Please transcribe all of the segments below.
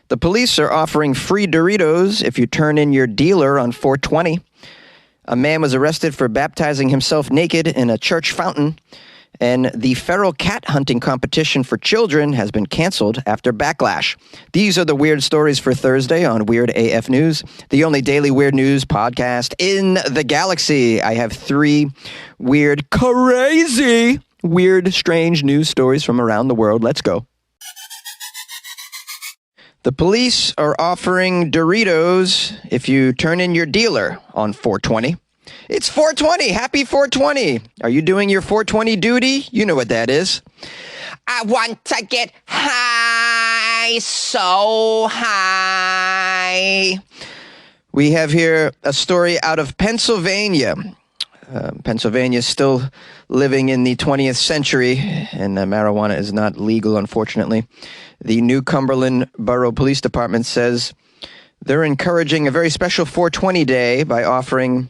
The police are offering free Doritos if you turn in your dealer on 420. A man was arrested for baptizing himself naked in a church fountain. And the feral cat hunting competition for children has been canceled after backlash. These are the weird stories for Thursday on Weird AF News, the only daily weird news podcast in the galaxy. I have 3 weird, crazy, weird, strange news stories from around the world. Let's go. The police are offering Doritos if you turn in your dealer on 420. It's 420. Happy 420. Are you doing your 420 duty? You know what that is. I want to get high, so high. We have here a story out of Pennsylvania. Pennsylvania is still living in the 20th century, and marijuana is not legal, unfortunately. The New Cumberland Borough Police Department says they're encouraging a very special 420 day by offering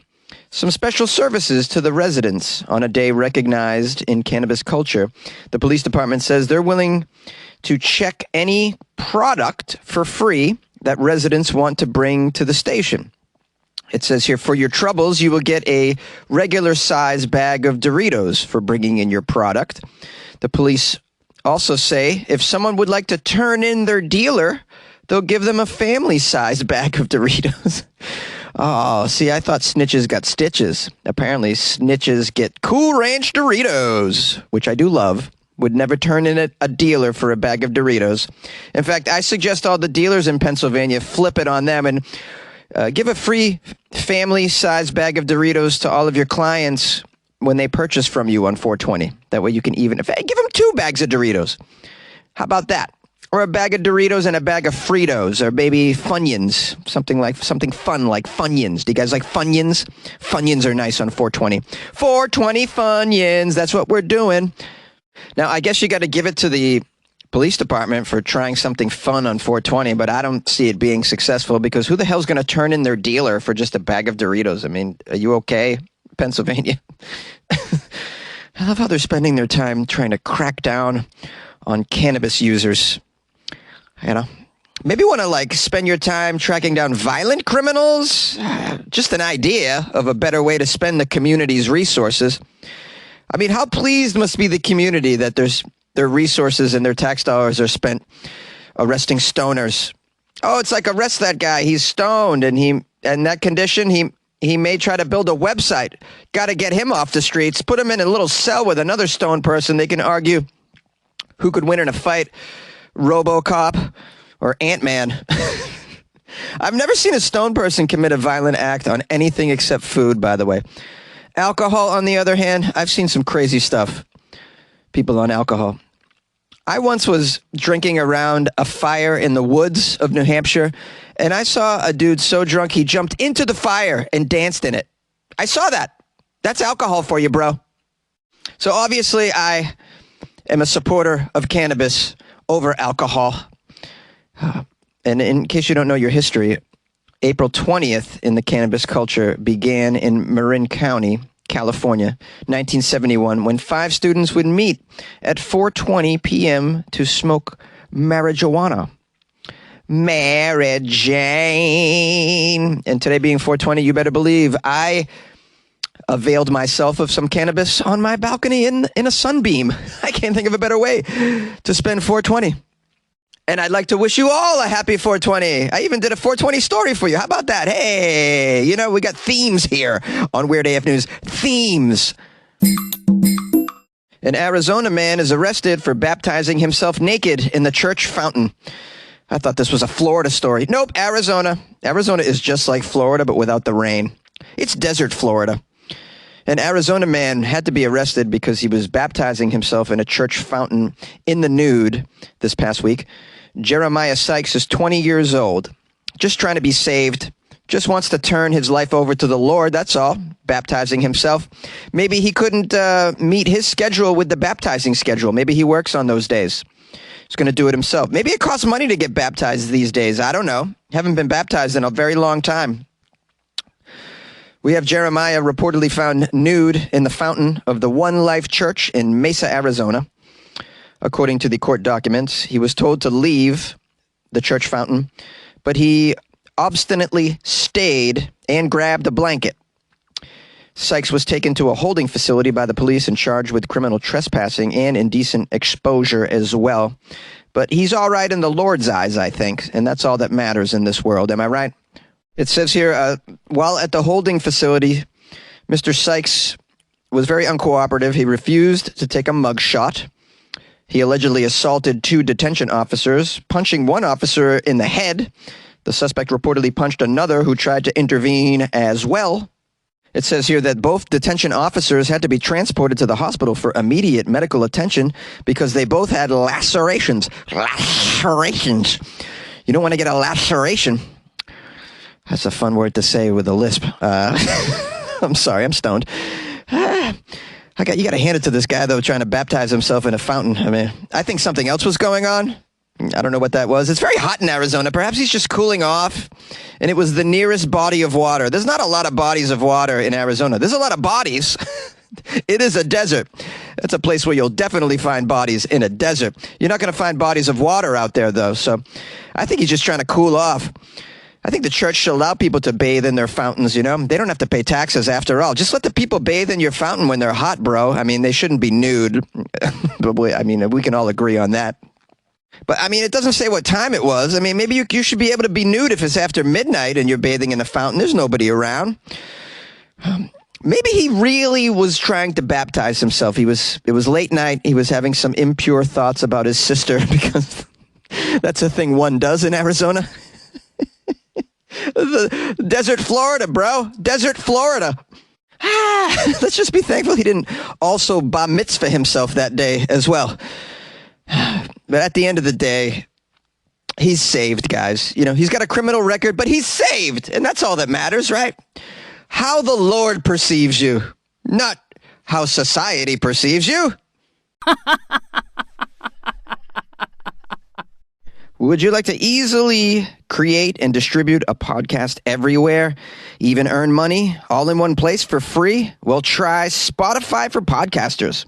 some special services to the residents on a day recognized in cannabis culture. The police department says they're willing to check any product for free that residents want to bring to the station. It says here, for your troubles, you will get a regular size bag of Doritos for bringing in your product. The police also say if someone would like to turn in their dealer, they'll give them a family-sized bag of Doritos. Oh, see, I thought snitches got stitches. Apparently, snitches get Cool Ranch Doritos, which I do love. Would never turn in a dealer for a bag of Doritos. In fact, I suggest all the dealers in Pennsylvania flip it on them and give a free family-sized bag of Doritos to all of your clients when they purchase from you on 420. That way you can even... give them 2 bags of Doritos. How about that? Or a bag of Doritos and a bag of Fritos, or maybe Funyuns, something fun like Funyuns. Do you guys like Funyuns? Funyuns are nice on 420. 420 Funyuns, that's what we're doing. Now, I guess you got to give it to the police department for trying something fun on 420, but I don't see it being successful because who the hell's going to turn in their dealer for just a bag of Doritos? I mean, are you okay, Pennsylvania? I love how they're spending their time trying to crack down on cannabis users. You know, maybe want to spend your time tracking down violent criminals. Just an idea of a better way to spend the community's resources. I mean, how pleased must be the community that their resources and their tax dollars are spent arresting stoners. Oh, it's like arrest that guy. He's stoned, and in that condition, he may try to build a website. Got to get him off the streets. Put him in a little cell with another stoned person. They can argue who could win in a fight. RoboCop or Ant-Man. I've never seen a stoned person commit a violent act on anything except food, by the way. Alcohol, on the other hand, I've seen some crazy stuff. People on alcohol. I once was drinking around a fire in the woods of New Hampshire, and I saw a dude so drunk he jumped into the fire and danced in it. I saw that. That's alcohol for you, bro. So obviously, I am a supporter of cannabis over alcohol. And in case you don't know your history, April 20th in the cannabis culture began in Marin County, California, 1971, when 5 students would meet at 4:20 p.m. to smoke marijuana. Mary Jane. And today being 4:20, you better believe I availed myself of some cannabis on my balcony in a sunbeam. I can't think of a better way to spend 420. And I'd like to wish you all a happy 420. I even did a 420 story for you. How about that? Hey, we got themes here on Weird AF News. Themes. An Arizona man is arrested for baptizing himself naked in the church fountain. I thought this was a Florida story. Nope, Arizona. Arizona is just like Florida, but without the rain. It's desert Florida. An Arizona man had to be arrested because he was baptizing himself in a church fountain in the nude this past week. Jeremiah Sykes is 20 years old, just trying to be saved, just wants to turn his life over to the Lord, that's all, baptizing himself. Maybe he couldn't meet his schedule with the baptizing schedule. Maybe he works on those days. He's going to do it himself. Maybe it costs money to get baptized these days. I don't know. Haven't been baptized in a very long time. We have Jeremiah reportedly found nude in the fountain of the One Life Church in Mesa, Arizona. According to the court documents, he was told to leave the church fountain, but he obstinately stayed and grabbed a blanket. Sykes was taken to a holding facility by the police and charged with criminal trespassing and indecent exposure as well. But he's all right in the Lord's eyes, I think, and that's all that matters in this world. Am I right? It says here, while at the holding facility, Mr. Sykes was very uncooperative. He refused to take a mugshot. He allegedly assaulted 2 detention officers, punching one officer in the head. The suspect reportedly punched another who tried to intervene as well. It says here that both detention officers had to be transported to the hospital for immediate medical attention because they both had lacerations. Lacerations. You don't want to get a laceration. That's a fun word to say with a lisp. I'm sorry, I'm stoned. You got to hand it to this guy, though, trying to baptize himself in a fountain. I mean, I think something else was going on. I don't know what that was. It's very hot in Arizona. Perhaps he's just cooling off, and it was the nearest body of water. There's not a lot of bodies of water in Arizona. There's a lot of bodies. It is a desert. That's a place where you'll definitely find bodies in a desert. You're not going to find bodies of water out there, though. So I think he's just trying to cool off. I think the church should allow people to bathe in their fountains, you know? They don't have to pay taxes after all. Just let the people bathe in your fountain when they're hot, bro. I mean, they shouldn't be nude. But we can all agree on that. But, I mean, it doesn't say what time it was. I mean, maybe you should be able to be nude if it's after midnight and you're bathing in the fountain. There's nobody around. Maybe he really was trying to baptize himself. It was late night. He was having some impure thoughts about his sister because that's a thing one does in Arizona. The desert Florida, bro. Desert Florida. Let's just be thankful he didn't also bar mitzvah himself that day as well. But at the end of the day, he's saved, guys. You know, he's got a criminal record, but he's saved. And that's all that matters, right? How the Lord perceives you, not how society perceives you. Would you like to easily create and distribute a podcast everywhere, even earn money all in one place for free? Well, try Spotify for Podcasters.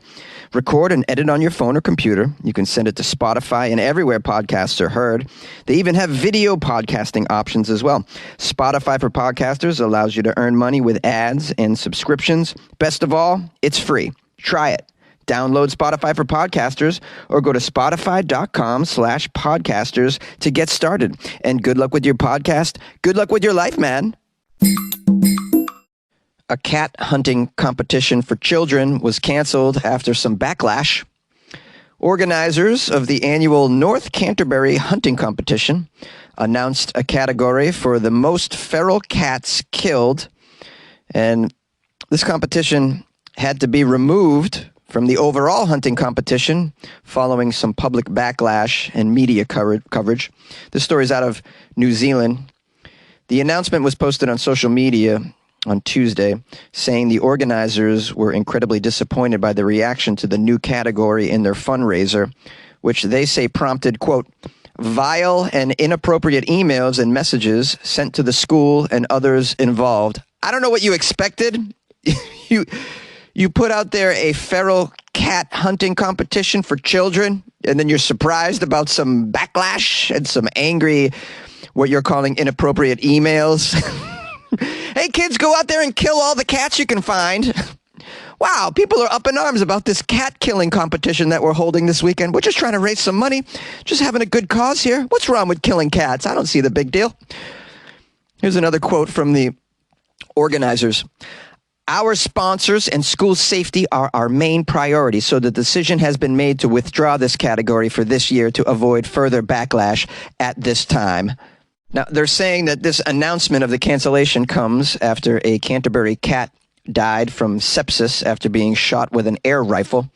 Record and edit on your phone or computer. You can send it to Spotify and everywhere podcasts are heard. They even have video podcasting options as well. Spotify for Podcasters allows you to earn money with ads and subscriptions. Best of all, it's free. Try it. Download Spotify for Podcasters or go to spotify.com/podcasters to get started. And good luck with your podcast. Good luck with your life, man. A cat hunting competition for children was canceled after some backlash. Organizers of the annual North Canterbury hunting competition announced a category for the most feral cats killed, and this competition had to be removed from the overall hunting competition following some public backlash and media coverage. This story is out of New Zealand. The announcement was posted on social media on Tuesday, saying the organizers were incredibly disappointed by the reaction to the new category in their fundraiser, which they say prompted, quote, vile and inappropriate emails and messages sent to the school and others involved. I don't know what you expected. You put out there a feral cat hunting competition for children, and then you're surprised about some backlash and some angry, what you're calling inappropriate emails. Hey, kids, go out there and kill all the cats you can find. Wow, people are up in arms about this cat killing competition that we're holding this weekend. We're just trying to raise some money, just having a good cause here. What's wrong with killing cats? I don't see the big deal. Here's another quote from the organizers. Our sponsors and school safety are our main priority, so the decision has been made to withdraw this category for this year to avoid further backlash at this time. Now, they're saying that this announcement of the cancellation comes after a Canterbury cat died from sepsis after being shot with an air rifle.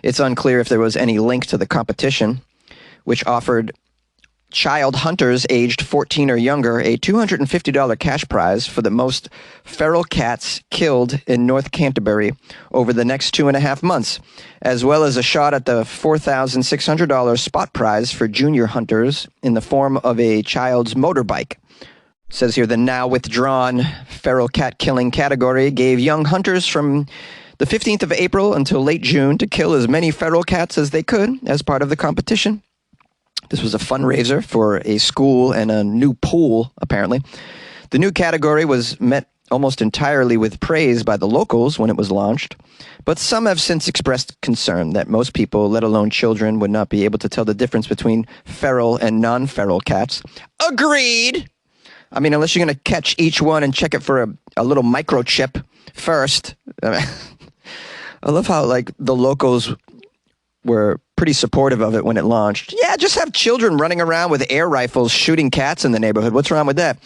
It's unclear if there was any link to the competition, which offered child hunters aged 14 or younger a $250 cash prize for the most feral cats killed in North Canterbury over the next 2.5 months, as well as a shot at the $4,600 spot prize for junior hunters in the form of a child's motorbike. It says here the now withdrawn feral cat killing category gave young hunters from the 15th of April until late June to kill as many feral cats as they could as part of the competition. This was a fundraiser for a school and a new pool, apparently. The new category was met almost entirely with praise by the locals when it was launched, but some have since expressed concern that most people, let alone children, would not be able to tell the difference between feral and non-feral cats. Agreed! I mean, unless you're going to catch each one and check it for a little microchip first. I love how, like, the locals were pretty supportive of it when it launched. Yeah, just have children running around with air rifles shooting cats in the neighborhood. What's wrong with that?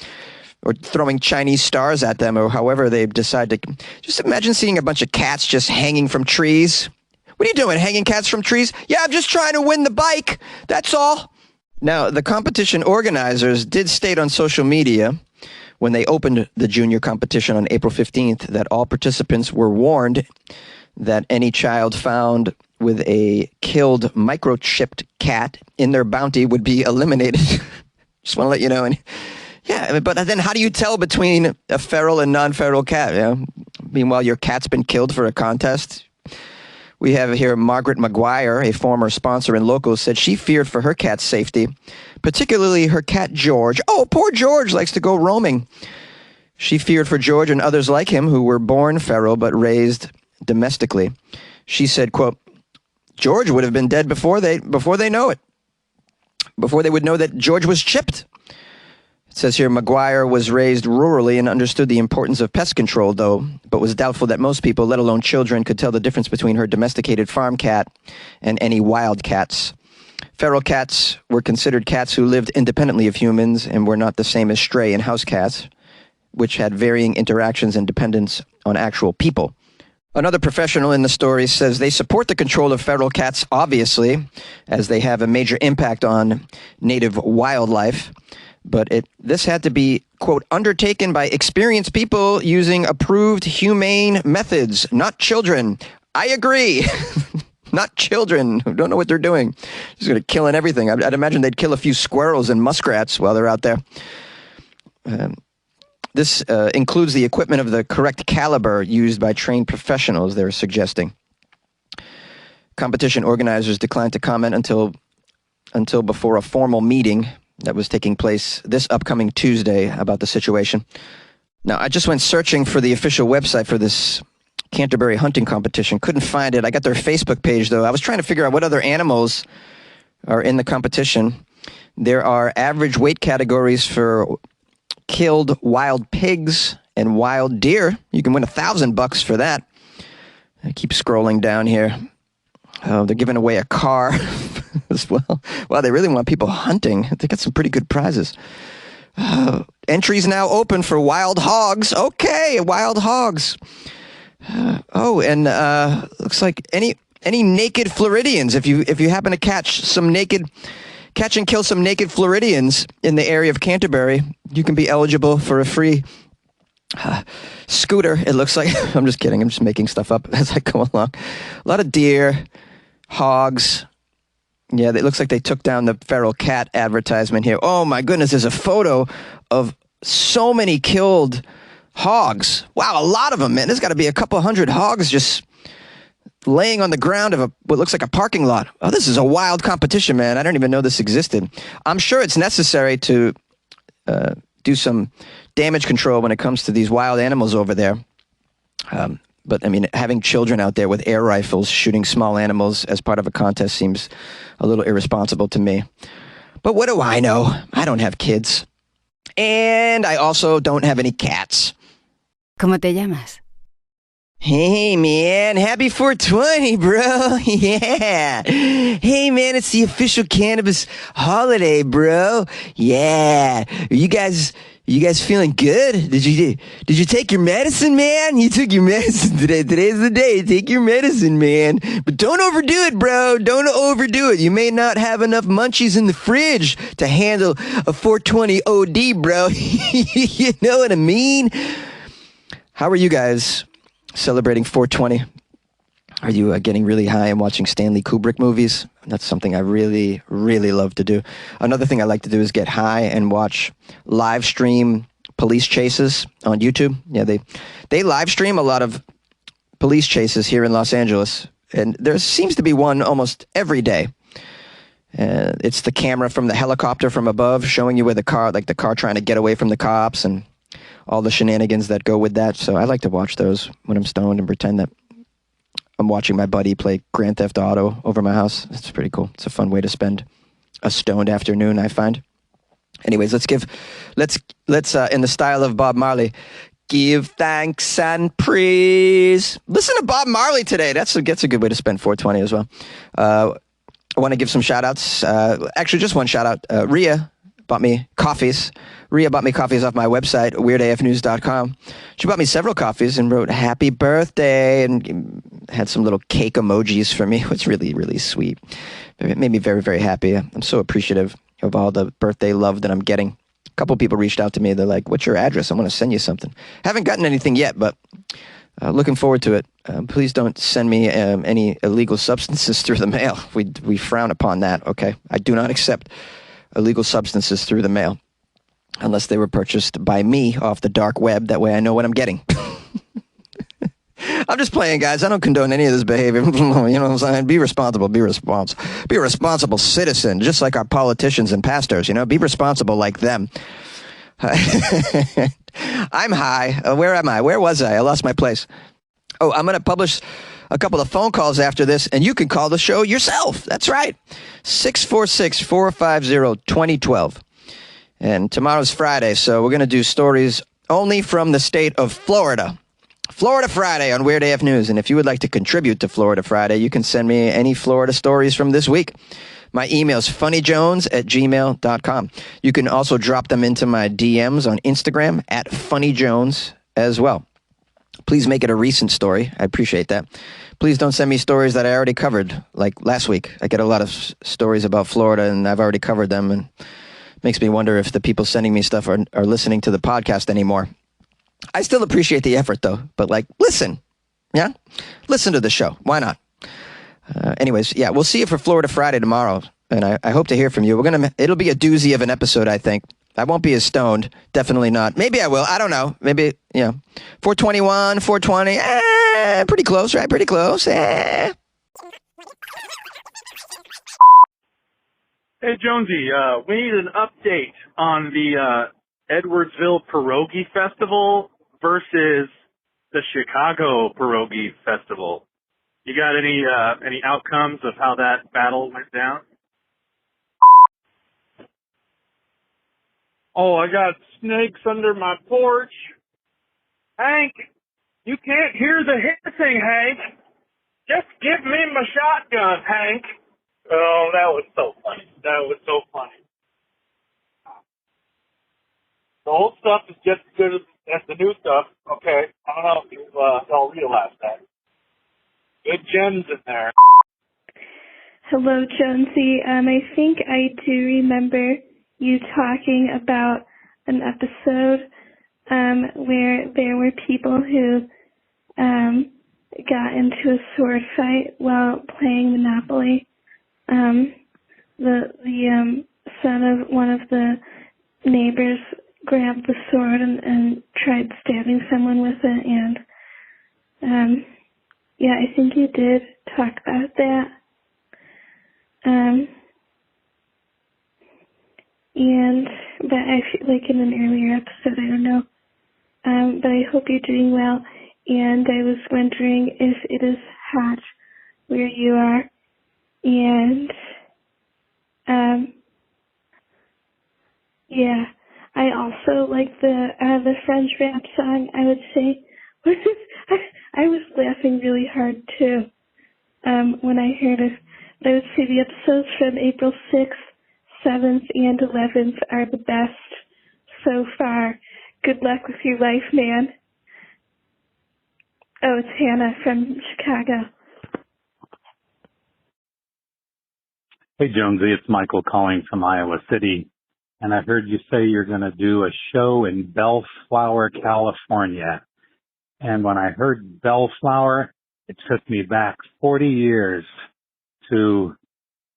Or throwing Chinese stars at them, or however they decide to. Just imagine seeing a bunch of cats just hanging from trees. What are you doing, hanging cats from trees? Yeah, I'm just trying to win the bike. That's all. Now, the competition organizers did state on social media when they opened the junior competition on April 15th that all participants were warned that any child found with a killed microchipped cat in their bounty would be eliminated. Just want to let you know. And yeah, but then how do you tell between a feral and non-feral cat? You know? Meanwhile, your cat's been killed for a contest. We have here Margaret McGuire, a former sponsor and local, said she feared for her cat's safety, particularly her cat George. Oh, poor George likes to go roaming. She feared for George and others like him who were born feral but raised domestically. She said, quote, George would have been dead before they know it, before they would know that George was chipped. It says here, McGuire was raised rurally and understood the importance of pest control, though, but was doubtful that most people, let alone children, could tell the difference between her domesticated farm cat and any wild cats. Feral cats were considered cats who lived independently of humans and were not the same as stray and house cats, which had varying interactions and dependence on actual people. Another professional in the story says they support the control of feral cats, obviously, as they have a major impact on native wildlife. But this had to be, quote, undertaken by experienced people using approved humane methods, not children. I agree. Not children who don't know what they're doing. Just going to kill everything. I'd imagine they'd kill a few squirrels and muskrats while they're out there. This includes the equipment of the correct caliber used by trained professionals, they're suggesting. Competition organizers declined to comment until before a formal meeting that was taking place this upcoming Tuesday about the situation. Now, I just went searching for the official website for this Canterbury hunting competition. Couldn't find it. I got their Facebook page, though. I was trying to figure out what other animals are in the competition. There are average weight categories for killed wild pigs and wild deer. You can win $1,000 for that. I keep scrolling down here. Oh, they're giving away a car as well. Wow, they really want people hunting. They got some pretty good prizes. Entries now open for wild hogs. Okay, wild hogs. Looks like any naked Floridians. If you happen to catch and kill some naked Floridians in the area of Canterbury, you can be eligible for a free scooter. It looks like. I'm just kidding. I'm just making stuff up as I go along. A lot of deer, hogs. Yeah, it looks like they took down the feral cat advertisement here. Oh my goodness, there's a photo of so many killed hogs. Wow, a lot of them, man. There's got to be a couple hundred hogs just laying on the ground of what looks like a parking lot. Oh, this is a wild competition, man. I don't even know this existed. I'm sure it's necessary to do some damage control when it comes to these wild animals over there. But, I mean, having children out there with air rifles shooting small animals as part of a contest seems a little irresponsible to me. But what do I know? I don't have kids. And I also don't have any cats. ¿Cómo te llamas? Hey, man. Happy 420, bro. Yeah. Hey, man, it's the official cannabis holiday, bro. Yeah. You guys feeling good? Did you take your medicine, man? You took your medicine today. Today's the day. Take your medicine, man. But don't overdo it, bro. Don't overdo it. You may not have enough munchies in the fridge to handle a 420 OD, bro. You know what I mean? How are you guys celebrating 420? Are you getting really high and watching Stanley Kubrick movies? That's something I really, really love to do. Another thing I like to do is get high and watch live stream police chases on YouTube. Yeah, they live stream a lot of police chases here in Los Angeles, and there seems to be one almost every day. It's the camera from the helicopter from above showing you where the car trying to get away from the cops and all the shenanigans that go with that. So I like to watch those when I'm stoned and pretend that I'm watching my buddy play Grand Theft Auto over my house. It's pretty cool. It's a fun way to spend a stoned afternoon, I find. Anyways, let's in the style of Bob Marley, give thanks and praise. Listen to Bob Marley today. That's a good way to spend 420 as well. I want to give some shout outs. Actually, just one shout out. Rhea bought me coffees. Rhea bought me coffees off my website, weirdafnews.com. She bought me several coffees and wrote happy birthday and had some little cake emojis for me. It was really, really sweet. It made me very, very happy. I'm so appreciative of all the birthday love that I'm getting. A couple people reached out to me. They're like, what's your address? I want to send you something. Haven't gotten anything yet, but looking forward to it. Please don't send me any illegal substances through the mail. We frown upon that, okay? I do not accept illegal substances through the mail unless they were purchased by me off the dark web. That way I know what I'm getting. I'm just playing, guys. I don't condone any of this behavior. You know what I'm saying? Be responsible. Be a responsible citizen, just like our politicians and pastors, Be responsible like them. I'm high. Where am I? Where was I? I lost my place. Oh, I'm going to publish a couple of phone calls after this, and you can call the show yourself. That's right. 646-450-2012. And tomorrow's Friday, so we're going to do stories only from the state of Florida. Florida Friday on Weird AF News. And if you would like to contribute to Florida Friday, you can send me any Florida stories from this week. My email is funnyjones@gmail.com. You can also drop them into my DMs on Instagram @funnyjones as well. Please make it a recent story. I appreciate that. Please don't send me stories that I already covered, like last week. I get a lot of stories about Florida, and I've already covered them, and it makes me wonder if the people sending me stuff are listening to the podcast anymore. I still appreciate the effort, though, but listen. Yeah? Listen to the show. Why not? Anyways, yeah, we'll see you for Florida Friday tomorrow, and I hope to hear from you. It'll be a doozy of an episode, I think. I won't be as stoned. Definitely not. Maybe I will. I don't know. Maybe, 421, 420. Pretty close, right? Pretty close. Hey, Jonesy, we need an update on the Edwardsville Pierogi Festival versus the Chicago Pierogi Festival. You got any outcomes of how that battle went down? Oh, I got snakes under my porch. Hank, you can't hear the hissing, Hank. Just give me my shotgun, Hank. Oh, that was so funny. The old stuff is just as good as the new stuff. Okay, I don't know if you all realize that. Good gems in there. Hello, Jonesy. I think I do remember you talking about an episode where there were people who got into a sword fight while playing Monopoly. The son of one of the neighbors grabbed the sword and tried stabbing someone with it, and yeah, I think you did talk about that. But I feel like in an earlier episode, I don't know. But I hope you're doing well. And I was wondering if it is hot where you are. And, yeah, I also like the French rap song, I would say. I was laughing really hard too, when I heard it. I would say the episodes from April 6th, 7th, and 11th are the best so far. Good luck with your life, man. Oh, it's Hannah from Chicago. Hey, Jonesy, it's Michael calling from Iowa City. And I heard you say you're going to do a show in Bellflower, California. And when I heard Bellflower, it took me back 40 years to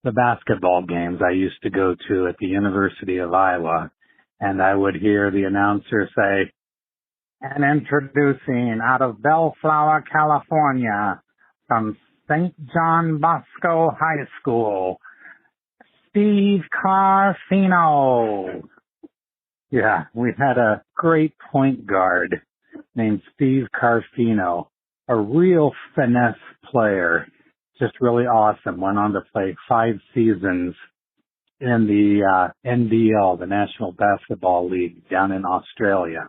the basketball games I used to go to at the University of Iowa. And I would hear the announcer say, and introducing out of Bellflower, California, from St. John Bosco High School, Steve Carfino. Yeah, we had a great point guard named Steve Carfino, a real finesse player, just really awesome. Went on to play 5 seasons in the NBL, the National Basketball League down in Australia.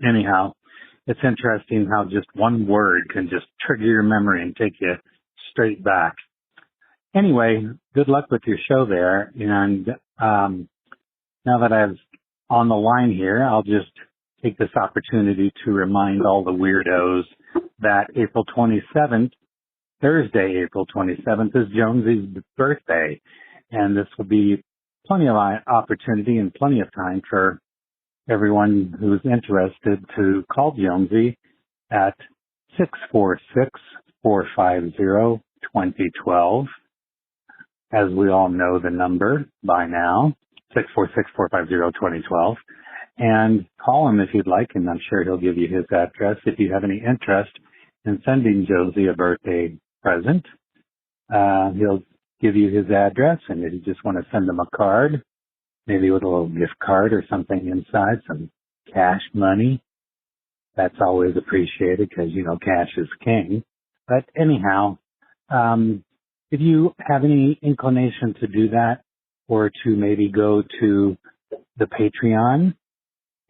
Anyhow, it's interesting how just one word can just trigger your memory and take you straight back. Anyway, good luck with your show there. And now that I've on the line here, I'll just take this opportunity to remind all the weirdos that April 27th, Thursday, April 27th, is Jonesy's birthday. And this will be plenty of opportunity and plenty of time for everyone who's interested to call Jonesy at 646-450-2012. As we all know the number by now, 646-450-2012. And call him if you'd like, and I'm sure he'll give you his address if you have any interest in sending Jonesy a birthday present. He'll give you his address, and if you just want to send him a card, maybe with a little gift card or something inside, some cash money, that's always appreciated because, you know, cash is king. But anyhow, if you have any inclination to do that, or to maybe go to the Patreon,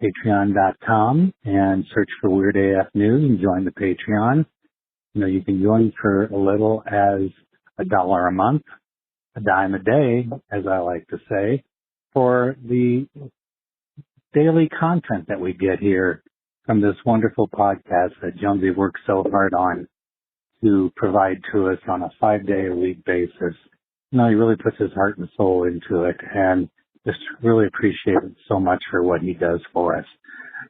patreon.com, and search for Weird AF News and join the Patreon. You know, you can join for as little as $1 a month, a dime a day, as I like to say, for the daily content that we get here from this wonderful podcast that Jonesy works so hard on to provide to us on a 5-day-a-week basis. You know, he really puts his heart and soul into it, and just really appreciate it so much for what he does for us.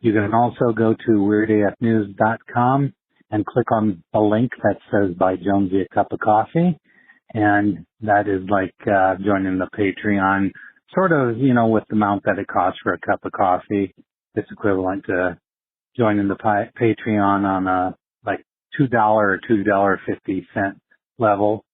You can also go to weirdafnews.com and click on the link that says Buy Jonesy a Cup of Coffee, and that is like joining the Patreon, sort of, you know, with the amount that it costs for a cup of coffee. It's equivalent to joining the Patreon on a like $2 or $2.50 level.